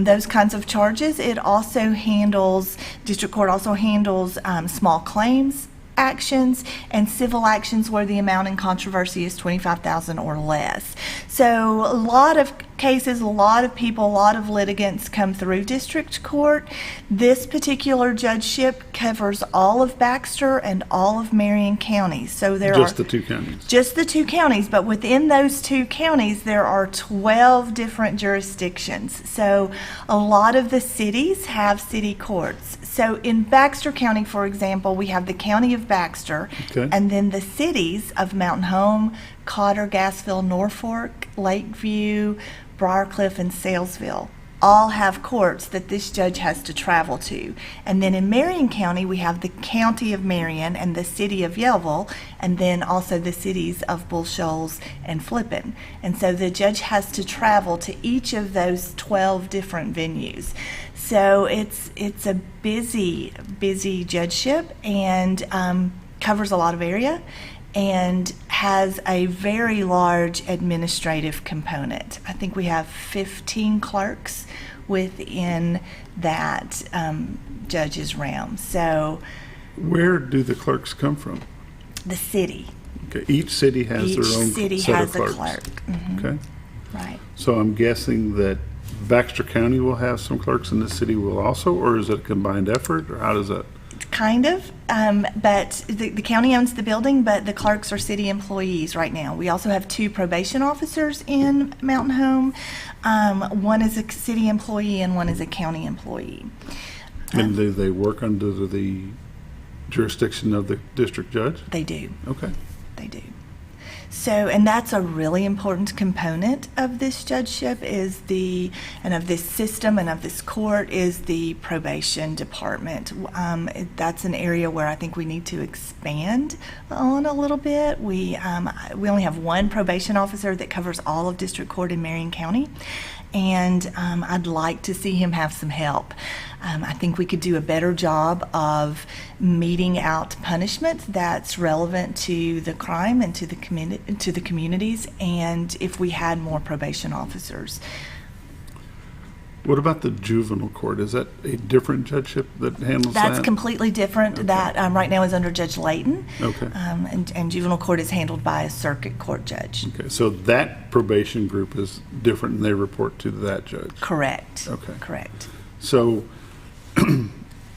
those kinds of charges. It also handles, district court also handles small claims actions and civil actions where the amount in controversy is $25,000 or less. So a lot of cases, a lot of people, a lot of litigants come through district court. This particular judgeship covers all of Baxter and all of Marion counties. So there Just the two counties. Just the two counties, but within those two counties there are 12 different jurisdictions. So a lot of the cities have city courts. So in Baxter County, for example, we have the county of Baxter, Okay. and then the cities of Mountain Home, Cotter, Gassville, Norfolk, Lakeview, Briarcliff, and Salesville all have courts that this judge has to travel to. And then in Marion County, we have the county of Marion and the city of Yellville, and then also the cities of Bull Shoals and Flippin. And so the judge has to travel to each of those 12 different venues. So it's a busy judgeship, and covers a lot of area, and has a very large administrative component. I think we have 15 clerks within that judge's realm. So Where do the clerks come from? the city. Okay, each city has their own city set has of a clerks. clerk. Mhm. Okay. Right. So I'm guessing that Baxter County will have some clerks and the city will also, or is it a combined effort, or how does that? Kind of, but the county owns the building, but the clerks are city employees right now. We also have 2 probation officers in Mountain Home. One is a city employee and one is a county employee. And do they work under the jurisdiction of the district judge? They do. Okay. They do. So, and that's a really important component of this judgeship and of this system and of this court is the probation department. That's an area where I think we need to expand on a little bit. We only have 1 probation officer that covers all of district court in Marion County, and I'd like to see him have some help. I think we could do a better job of meting out punishment that's relevant to the crime and to the communities, and if we had more probation officers. What about the juvenile court? Is that a different judgeship that handles that? That's completely different. Okay. That right now is under Judge Layton. Okay. And juvenile court is handled by a circuit court judge. Okay, so that probation group is different and they report to that judge? Correct. Okay. Correct. So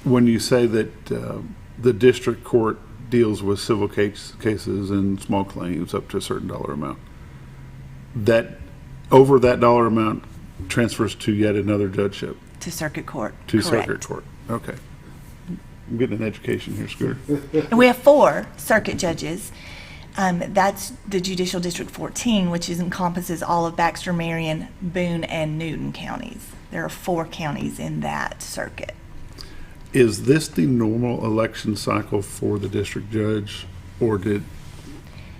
when you say that the district court deals with civil cases and small claims up to a certain dollar amount, that over that dollar amount transfers to yet another judgeship? To circuit court. To Correct. circuit court. Okay. I'm getting an education here, Scooter. And we have 4 circuit judges. That's the Judicial District 14, which encompasses all of Baxter, Marion, Boone, and Newton counties. There are 4 counties in that circuit. Is this the normal election cycle for the district judge, or did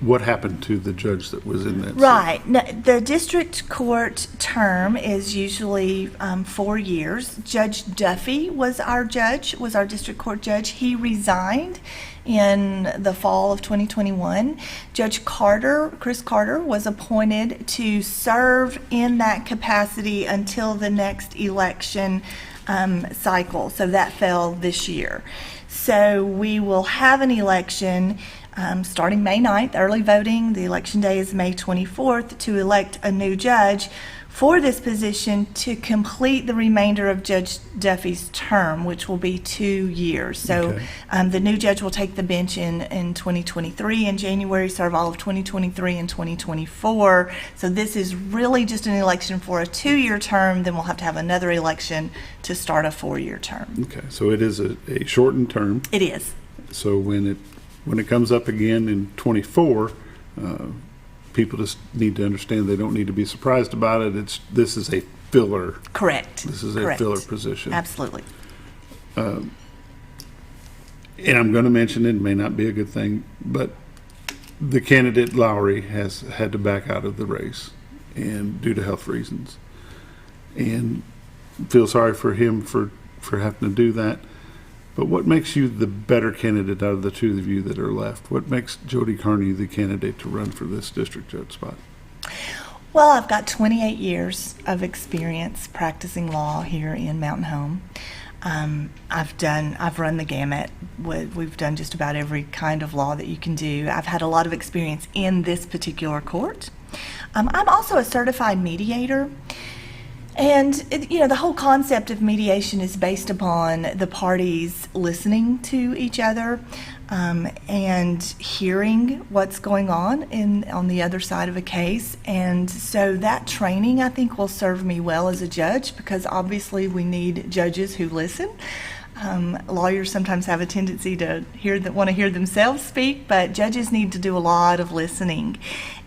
what happened to the judge that was in that seat? Right. No, the district court term is usually 4 years. Judge Duffy was our district court judge. He resigned in the fall of 2021. Judge Chris Carter, was appointed to serve in that capacity until the next election cycle. So that fell this year. So we will have an election starting May 9th, early voting. The election day is May 24th to elect a new judge for this position to complete the remainder of Judge Duffy's term, which will be 2 years. So the new judge will take the bench in 2023 in January, serve all of 2023 and 2024. So this is really just an election for a 2-year term. Then we'll have to have another election to start a 4-year term. Okay, so it is a shortened term. It is. So when it comes up again in 24, people just need to understand they don't need to be surprised about it. This is a filler. Correct. This is a filler position. Absolutely. And I'm going to mention it may not be a good thing, but the candidate Lowry has had to back out of the race, and due to health reasons, and feel sorry for him for having to do that. But what makes you the better candidate out of the two of you that are left? What makes Jodi Carney the candidate to run for this district judge spot? Well, I've got 28 years of experience practicing law here in Mountain Home. I've run the gamut. We've done just about every kind of law that you can do. I've had a lot of experience in this particular court. I'm also a certified mediator. And, the whole concept of mediation is based upon the parties listening to each other and hearing what's going on the other side of a case. And so that training, I think, will serve me well as a judge, because obviously we need judges who listen. Lawyers sometimes have a tendency to want to hear themselves speak, but judges need to do a lot of listening.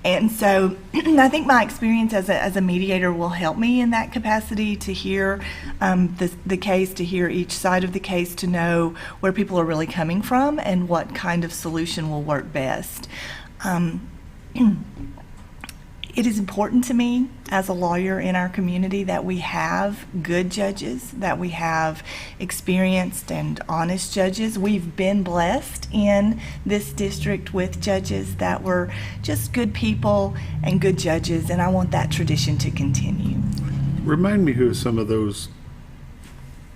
And so I think my experience as a mediator will help me in that capacity to hear the case, to hear each side of the case, to know where people are really coming from and what kind of solution will work best. It is important to me as a lawyer in our community that we have good judges, that we have experienced and honest judges. We've been blessed in this district with judges that were just good people and good judges, and I want that tradition to continue. Remind me who some of those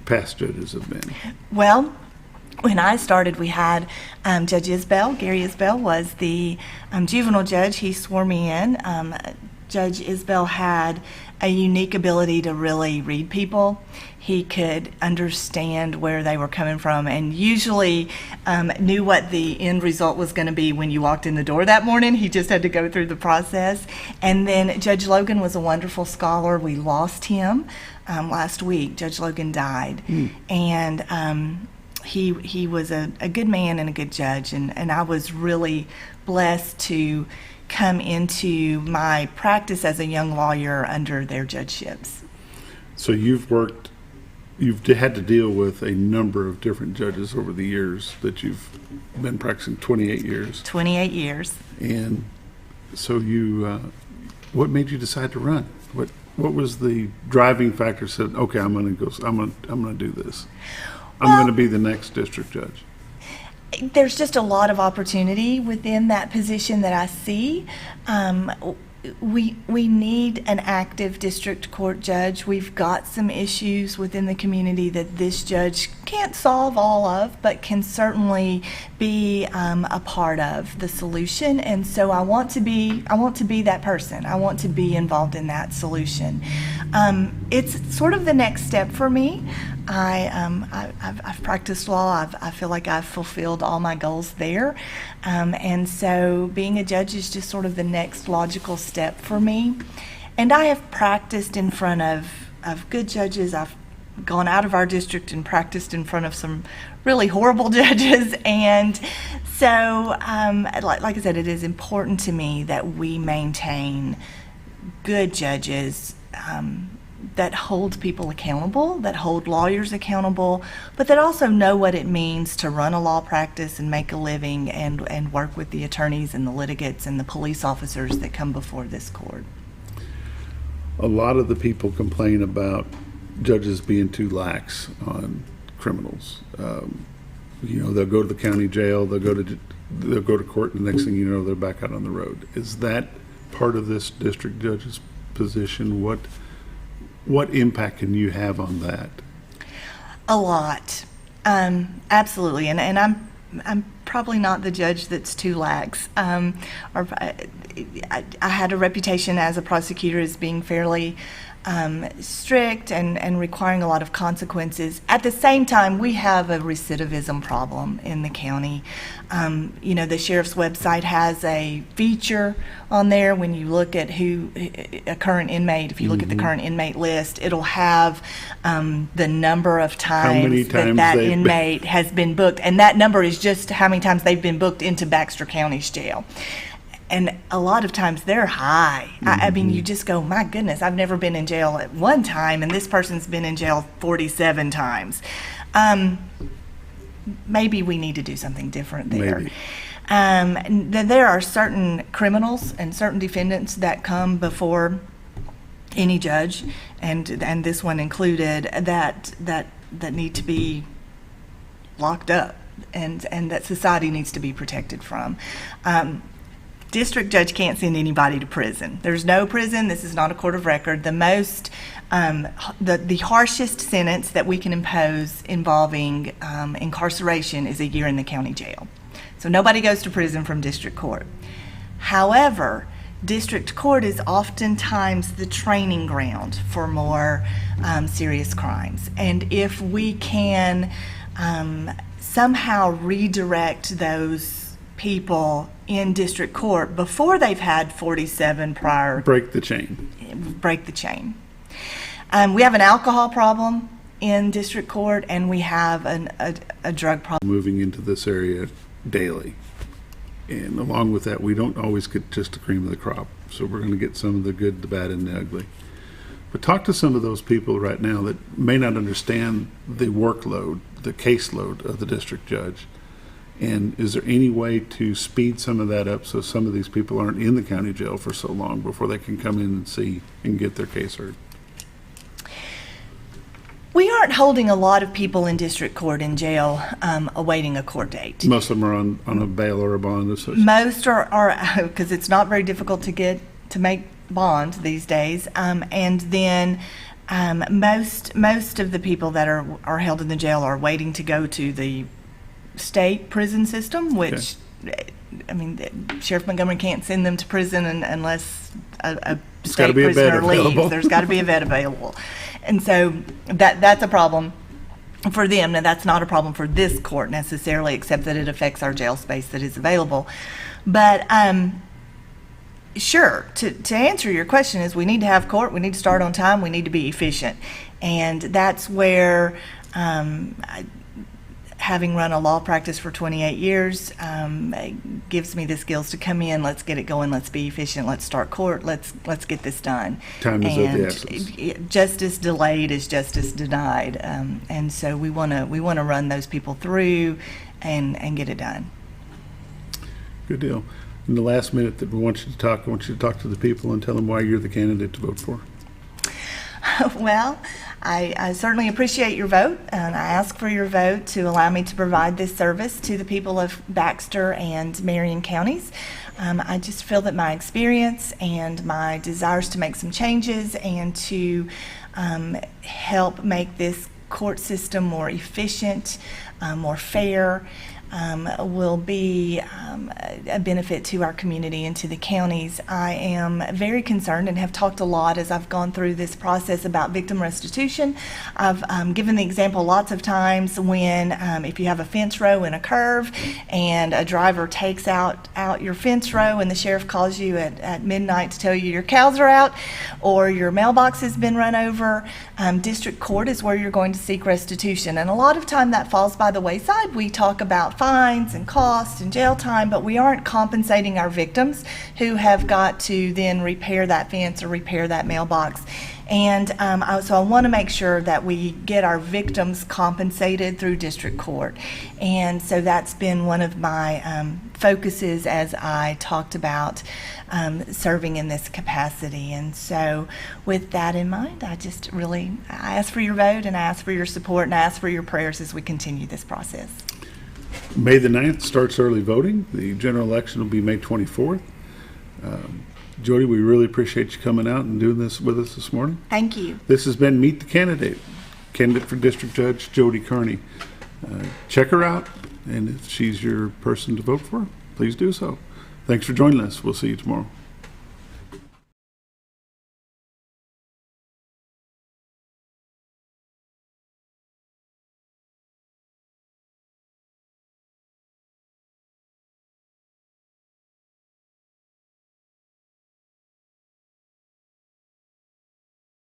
past judges have been. Well, when I started, we had Judge Isbell. Gary Isbell was the juvenile judge. He swore me in. Judge Isbell had a unique ability to really read people. He could understand where they were coming from, and usually knew what the end result was going to be when you walked in the door that morning. He just had to go through the process. And then Judge Logan was a wonderful scholar. We lost him last week. Judge Logan died. And he was a good man and a good judge, and I was really blessed to come into my practice as a young lawyer under their judgeships. So you've had to deal with a number of different judges over the years that you've been practicing. 28 years. 28 years. And so what made you decide to run? What was the driving factor? Said, okay, I'm going to do this. I'm going to be the next district judge. There's just a lot of opportunity within that position that I see. We need an active district court judge. We've got some issues within the community that this judge can't solve all of, but can certainly be a part of the solution. And so I want to be that person. I want to be involved in that solution. It's sort of the next step for me. I've practiced law. I feel like I've fulfilled all my goals there, and so being a judge is just sort of the next logical step for me. And I have practiced in front of good judges. I've gone out of our district and practiced in front of some really horrible judges, and so like I said, it is important to me that we maintain good judges that hold people accountable, that hold lawyers accountable, but that also know what it means to run a law practice and make a living and work with the attorneys and the litigants and the police officers that come before this court. A lot of the people complain about judges being too lax on criminals. They'll go to the county jail, they'll go to court, and the next thing you know, they're back out on the road. Is that part of this district judge's position? What impact can you have on that? A lot, absolutely, and I'm probably not the judge that's too lax. I had a reputation as a prosecutor as being fairly strict and requiring a lot of consequences. At the same time, we have a recidivism problem in the county. The sheriff's website has a feature on there when you look at a current inmate. If you look at the current inmate list, it'll have the number of times that inmate has been booked, and that number is just how many times they've been booked into Baxter County's jail. And a lot of times they're high. I mean, you just go, my goodness, I've never been in jail at one time, and this person's been in jail 47 times. Maybe we need to do something different there. There are certain criminals and certain defendants that come before any judge, and this one included, that need to be locked up, and that society needs to be protected from. District judge can't send anybody to prison. There's no prison. This is not a court of record. The harshest sentence that we can impose involving incarceration is a year in the county jail. So nobody goes to prison from district court. However, district court is oftentimes the training ground for more serious crimes. And if we can somehow redirect those people in district court before they've had 47 prior. Break the chain. We have an alcohol problem in district court, and we have a drug problem. Moving into this area daily. And along with that, we don't always get just the cream of the crop. So we're going to get some of the good, the bad, and the ugly. But talk to some of those people right now that may not understand the workload, the caseload of the district judge. And is there any way to speed some of that up so some of these people aren't in the county jail for so long before they can come in and see and get their case heard? We aren't holding a lot of people in district court in jail awaiting a court date. Most of them are on a bail or a bond. Most are because it's not very difficult to make bond these days. And then most of the people that are held in the jail are waiting to go to the state prison system, which I mean, Sheriff Montgomery can't send them to prison unless a state prisoner leaves. There's got to be a vet available, and so that's a problem for them. Now, that's not a problem for this court necessarily, except that it affects our jail space that is available. But sure, to answer your question is we need to have court. We need to start on time. We need to be efficient, and that's where. Having run a law practice for 28 years gives me the skills to come in, let's get it going, let's be efficient, let's start court, let's get this done. Time is of the essence. Justice delayed is justice denied, and so we want to run those people through and get it done. Good deal. In the last minute that we want you to talk, I want you to talk to the people and tell them why you're the candidate to vote for. Well, I certainly appreciate your vote, and I ask for your vote to allow me to provide this service to the people of Baxter and Marion counties. I just feel that my experience and my desires to make some changes and to help make this court system more efficient, more fair, will be a benefit to our community and to the counties. I am very concerned and have talked a lot as I've gone through this process about victim restitution. I've given the example lots of times when if you have a fence row in a curve and a driver takes out your fence row and the sheriff calls you at midnight to tell you your cows are out or your mailbox has been run over, district court is where you're going to seek restitution. And a lot of time that falls by the wayside. We talk about fines and costs and jail time, but we aren't compensating our victims who have got to then repair that fence or repair that mailbox. And so I want to make sure that we get our victims compensated through district court. And so that's been one of my focuses as I talked about serving in this capacity. And so with that in mind, I ask for your vote, and I ask for your support, and I ask for your prayers as we continue this process. May the 9th starts early voting. The general election will be May 24th. Jodi, we really appreciate you coming out and doing this with us this morning. Thank you. This has been Meet the Candidate for District Judge Jodi Carney. Check her out, and if she's your person to vote for, please do so. Thanks for joining us. We'll see you tomorrow.